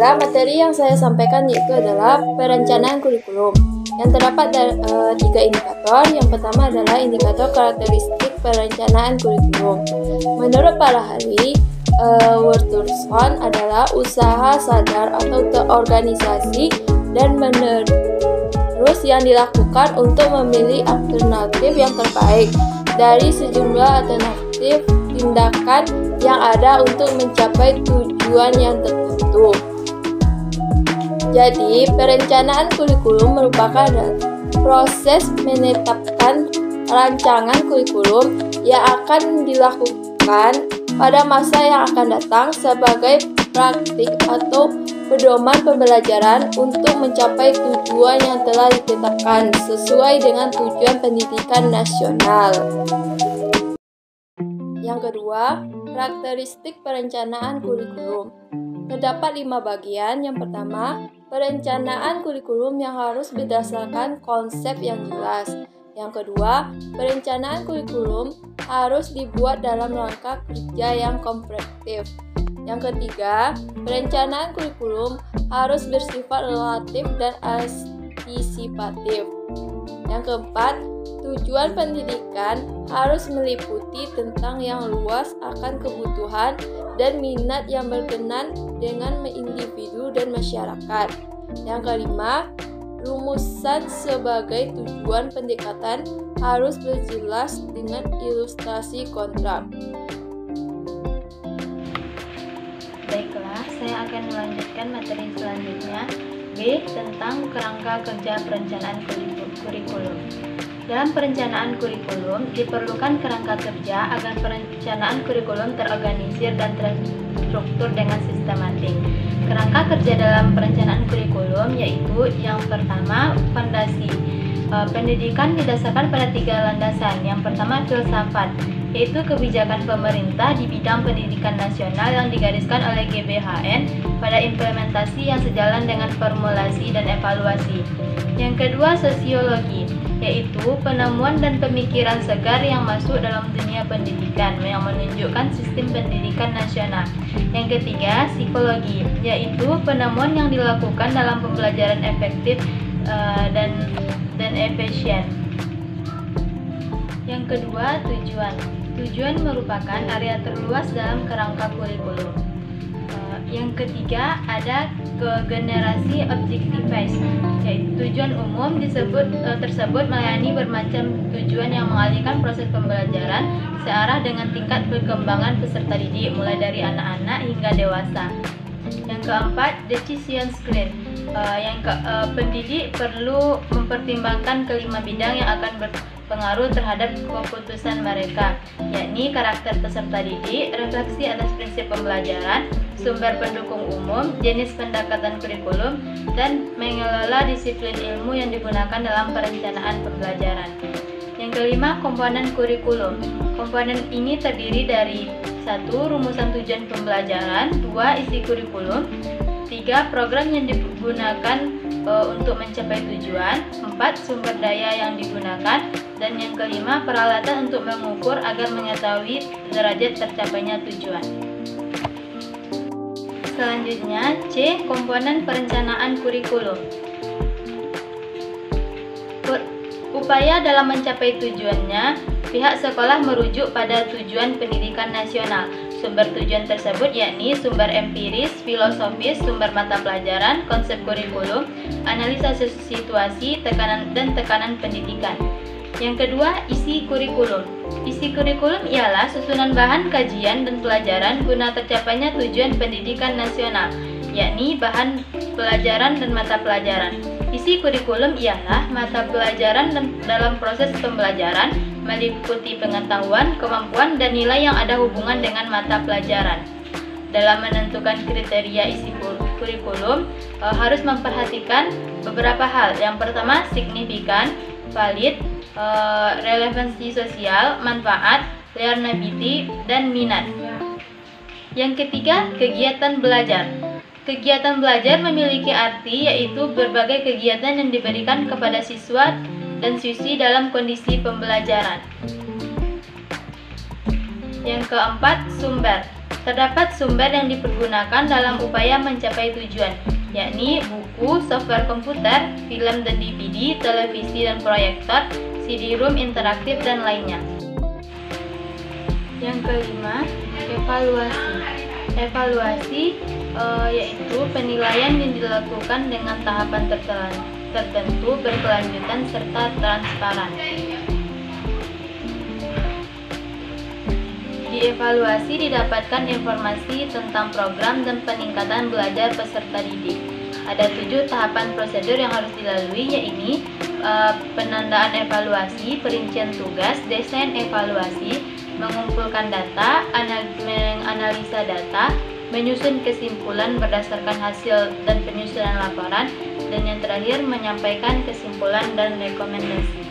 Baiklah, materi yang saya sampaikan yaitu adalah perencanaan kurikulum. Yang terdapat tiga indikator. Yang pertama adalah indikator karakteristik perencanaan kurikulum. Menurut para ahli, Wurtherson adalah usaha sadar atau terorganisasi dan menerus yang dilakukan untuk memilih alternatif yang terbaik dari sejumlah alternatif tindakan yang ada untuk mencapai tujuan yang tertentu. Jadi, perencanaan kurikulum merupakan proses menetapkan rancangan kurikulum yang akan dilakukan pada masa yang akan datang sebagai praktik atau pedoman pembelajaran untuk mencapai tujuan yang telah ditetapkan sesuai dengan tujuan pendidikan nasional. Yang kedua, karakteristik perencanaan kurikulum. Terdapat 5 bagian. Yang pertama, perencanaan kurikulum yang harus berdasarkan konsep yang jelas. Yang kedua, perencanaan kurikulum harus dibuat dalam rangka kerja yang komprehensif. Yang ketiga, perencanaan kurikulum harus bersifat relatif dan antisipatif. Yang keempat, tujuan pendidikan harus meliputi tentang yang luas akan kebutuhan dan minat yang berkenan dengan individu dan masyarakat. Yang kelima, rumusan sebagai tujuan pendekatan harus berjelas dengan ilustrasi kontrak. Baiklah, saya akan melanjutkan materi selanjutnya, B. Tentang kerangka kerja perencanaan kurikulum. Dalam perencanaan kurikulum, diperlukan kerangka kerja agar perencanaan kurikulum terorganisir dan terstruktur dengan sistematik. Kerangka kerja dalam perencanaan kurikulum yaitu yang pertama, fondasi. Pendidikan didasarkan pada 3 landasan. Yang pertama, filsafat, yaitu kebijakan pemerintah di bidang pendidikan nasional yang digariskan oleh GBHN pada implementasi yang sejalan dengan formulasi dan evaluasi. Yang kedua, sosiologi, yaitu penemuan dan pemikiran segar yang masuk dalam dunia pendidikan yang menunjukkan sistem pendidikan nasional. Yang ketiga, psikologi, yaitu penemuan yang dilakukan dalam pembelajaran efektif dan efisien. Yang kedua, tujuan. Tujuan merupakan area terluas dalam kerangka kurikulum. Yang ketiga, ada generasi objectives, yaitu tujuan umum tersebut melayani bermacam tujuan yang mengalihkan proses pembelajaran searah dengan tingkat perkembangan peserta didik mulai dari anak-anak hingga dewasa. Yang keempat, decision screen. Pendidik perlu mempertimbangkan kelima bidang yang akan berpengaruh terhadap keputusan mereka, yakni karakter peserta didik, refleksi atas prinsip pembelajaran, sumber pendukung umum, jenis pendekatan kurikulum, dan mengelola disiplin ilmu yang digunakan dalam perencanaan pembelajaran. Yang kelima, komponen kurikulum. Komponen ini terdiri dari 1. Rumusan tujuan pembelajaran, 2. Isi kurikulum, 3. Program yang digunakan untuk mencapai tujuan, 4. Sumber daya yang digunakan, dan yang kelima, peralatan untuk mengukur agar mengetahui derajat tercapainya tujuan. Selanjutnya, C. Komponen perencanaan kurikulum. Upaya dalam mencapai tujuannya, pihak sekolah merujuk pada tujuan pendidikan nasional. Sumber tujuan tersebut yakni sumber empiris, filosofis, sumber mata pelajaran, konsep kurikulum, analisa situasi, tekanan pendidikan. Yang kedua, isi kurikulum. Isi kurikulum ialah susunan bahan kajian dan pelajaran guna tercapainya tujuan pendidikan nasional, yakni bahan pelajaran dan mata pelajaran. Isi kurikulum ialah mata pelajaran dalam proses pembelajaran, meliputi pengetahuan, kemampuan, dan nilai yang ada hubungan dengan mata pelajaran. Dalam menentukan kriteria isi kurikulum, harus memperhatikan beberapa hal. Yang pertama, signifikan, valid, relevansi sosial, manfaat, learnability, dan minat. Yang ketiga, kegiatan belajar. Kegiatan belajar memiliki arti yaitu berbagai kegiatan yang diberikan kepada siswa dan siswi dalam kondisi pembelajaran. Yang keempat, sumber. Terdapat sumber yang dipergunakan dalam upaya mencapai tujuan, yakni buku, software komputer, film dan DVD, televisi dan proyektor, CD-ROM interaktif, dan lainnya. Yang kelima, evaluasi. Evaluasi yaitu penilaian yang dilakukan dengan tahapan tertentu, berkelanjutan, serta transparan. Di evaluasi didapatkan informasi tentang program dan peningkatan belajar peserta didik. Ada 7 tahapan prosedur yang harus dilalui, yaitu penandaan evaluasi, perincian tugas, desain evaluasi, mengumpulkan data, menganalisa data, menyusun kesimpulan berdasarkan hasil dan penyusunan laporan, dan yang terakhir menyampaikan kesimpulan dan rekomendasi.